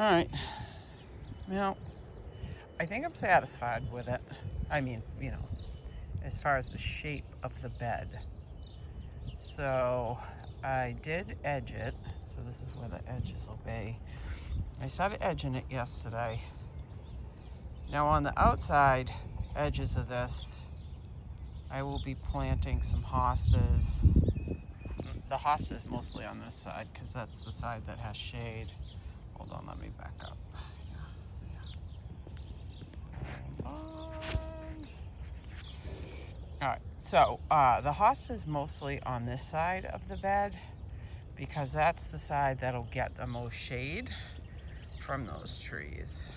All right. Well, I think I'm satisfied with it. I mean, as far as the shape of the bed. So I did edge it. So this is where the edges will be. I started edging it yesterday. Now on the outside edges of this, I will be planting some hostas. The hosta is mostly on this side because that's the side that has shade. Hold on, let me back up. All right, so the hosta is mostly on this side of the bed because that's the side that'll get the most shade from those trees.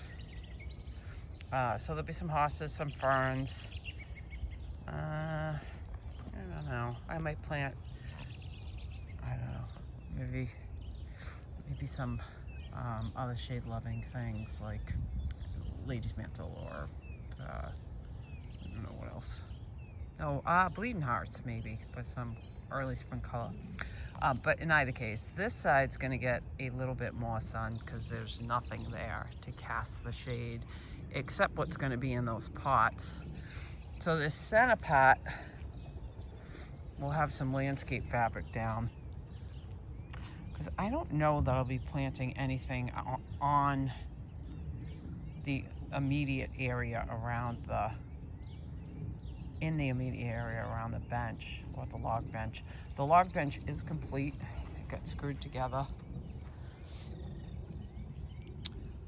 So there'll be some hostas, some ferns. I don't know. I might plant, I don't know, maybe some other shade-loving things like lady's mantle or I don't know what else. Oh, bleeding hearts maybe for some early spring color. But in either case, this side's going to get a little bit more sun because there's nothing there to cast the shade except what's going to be in those pots. So this center pot will have some landscape fabric down because I don't know that I'll be planting anything on the immediate area around in the immediate area around the bench or the log bench. The log bench is complete. It got screwed together.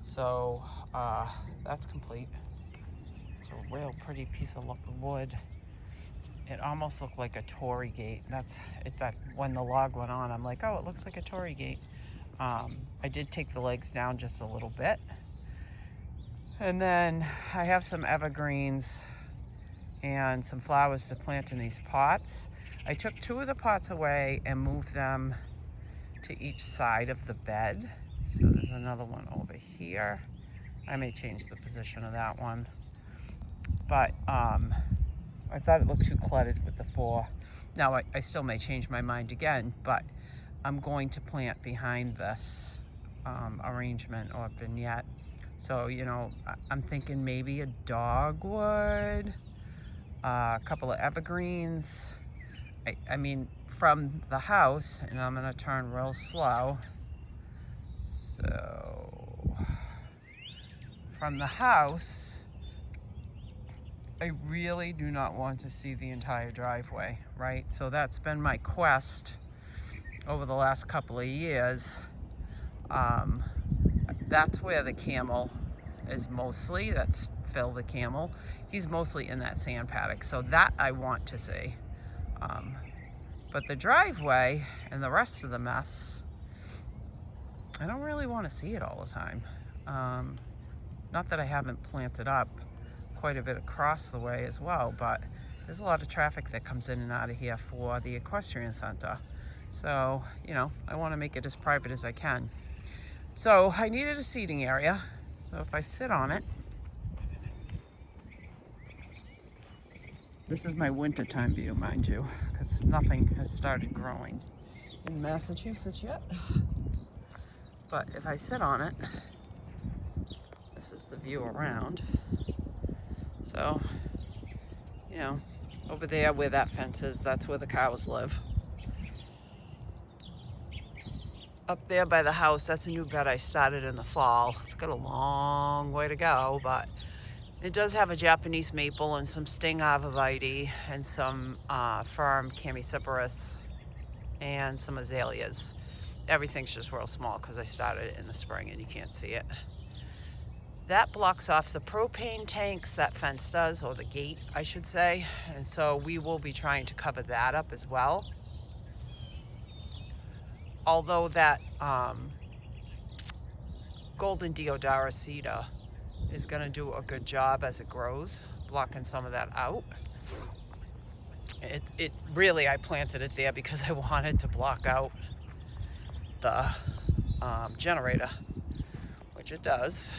So that's complete. It's a real pretty piece of wood. It almost looked like a Tory gate. That when the log went on, I'm like, oh, it looks like a Tory gate. I did take the legs down just a little bit. And then I have some evergreens and some flowers to plant in these pots. I took 2 of the pots away and moved them to each side of the bed. So there's another one over here. I may change the position of that one. But I thought it looked too cluttered with the 4. Now I still may change my mind again, but I'm going to plant behind this arrangement or vignette. So, I'm thinking maybe a dogwood, a couple of evergreens. I mean, from the house, and I'm gonna turn real slow. So, from the house, I really do not want to see the entire driveway, right? So that's been my quest over the last couple of years. That's where the camel is mostly. That's Phil the camel. He's mostly in that sand paddock, so that I want to see. But the driveway and the rest of the mess, I don't really want to see it all the time. Not that I haven't planted up quite a bit across the way as well, but there's a lot of traffic that comes in and out of here for the equestrian center. So, I want to make it as private as I can. So I needed a seating area. So if I sit on it, this is my wintertime view, mind you, because nothing has started growing in Massachusetts yet. But if I sit on it, this is the view around. So, over there where that fence is, that's where the cows live. Up there by the house, that's a new bed I started in the fall. It's got a long way to go, but it does have a Japanese maple and some sting arborvitae and some firm chamaecyparis and some azaleas. Everything's just real small because I started it in the spring and you can't see it. That blocks off the propane tanks, that fence does, or the gate, I should say. And so we will be trying to cover that up as well. Although that golden deodara cedar is going to do a good job as it grows, blocking some of that out. It really, I planted it there because I wanted to block out the generator, which it does.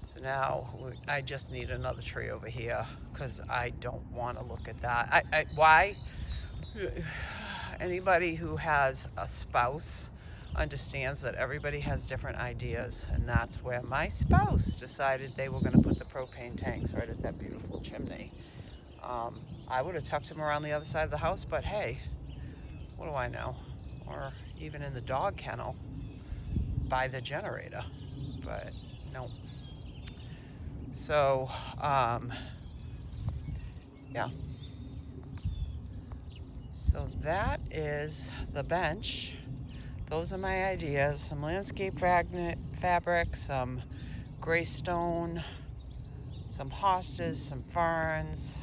So now I just need another tree over here because I don't want to look at that. Why? Anybody who has a spouse understands that everybody has different ideas, and that's where my spouse decided they were going to put the propane tanks right at that beautiful chimney. I would have tucked them around the other side of the house, but hey, what do I know? Or even in the dog kennel by the generator, but no. So, yeah. So that is the bench. Those are my ideas. Some landscape fabric, some gray stone, some hostas, some ferns,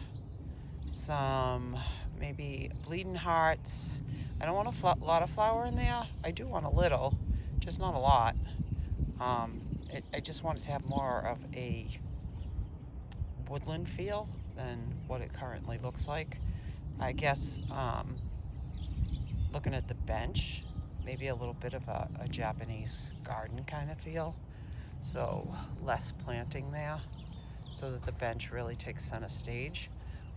some maybe bleeding hearts. I don't want a lot of flower in there. I do want a little, just not a lot. I just want it to have more of a woodland feel than what it currently looks like. I guess looking at the bench, maybe a little bit of a Japanese garden kind of feel. So less planting there, so that the bench really takes center stage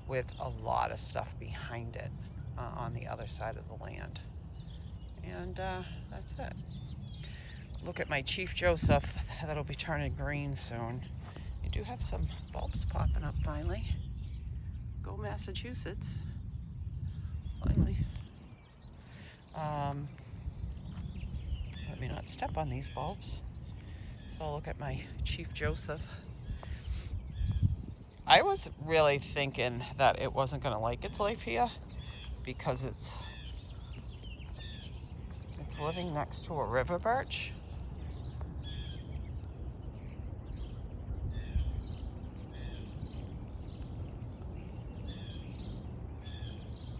with a lot of stuff behind it on the other side of the land. And that's it. Look at my Chief Joseph, that'll be turning green soon. You do have some bulbs popping up finally. Go Massachusetts. Finally. Let me not step on these bulbs. So I'll look at my Chief Joseph. I was really thinking that it wasn't going to like its life here because it's living next to a river birch.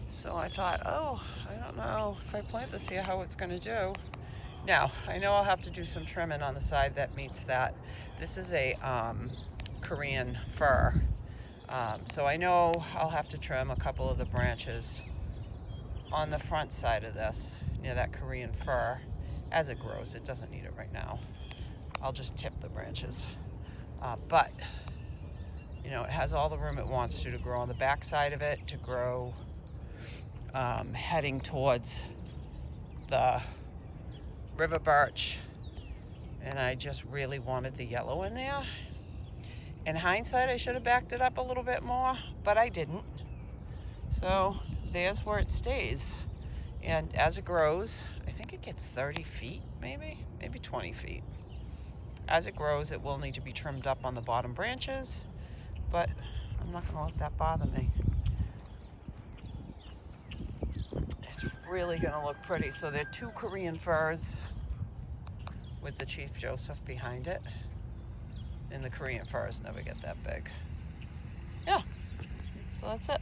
So I thought, oh, I don't know if I plant this here how it's going to do. Now, I know I'll have to do some trimming on the side that meets that. This is a Korean fir. So I know I'll have to trim a couple of the branches on the front side of this, near that Korean fir, as it grows. It doesn't need it right now. I'll just tip the branches. But, you know, it has all the room it wants to grow on the back side of it, to grow heading towards the river birch. And I just really wanted the yellow in there. In hindsight, I should have backed it up a little bit more, but I didn't. So there's where it stays. And as it grows, I think it gets 30 feet, maybe 20 feet. As it grows, it will need to be trimmed up on the bottom branches, but I'm not going to let that bother me. It's really going to look pretty. So there are 2 Korean firs with the Chief Joseph behind it. And the Korean firs never get that big. Yeah, so that's it.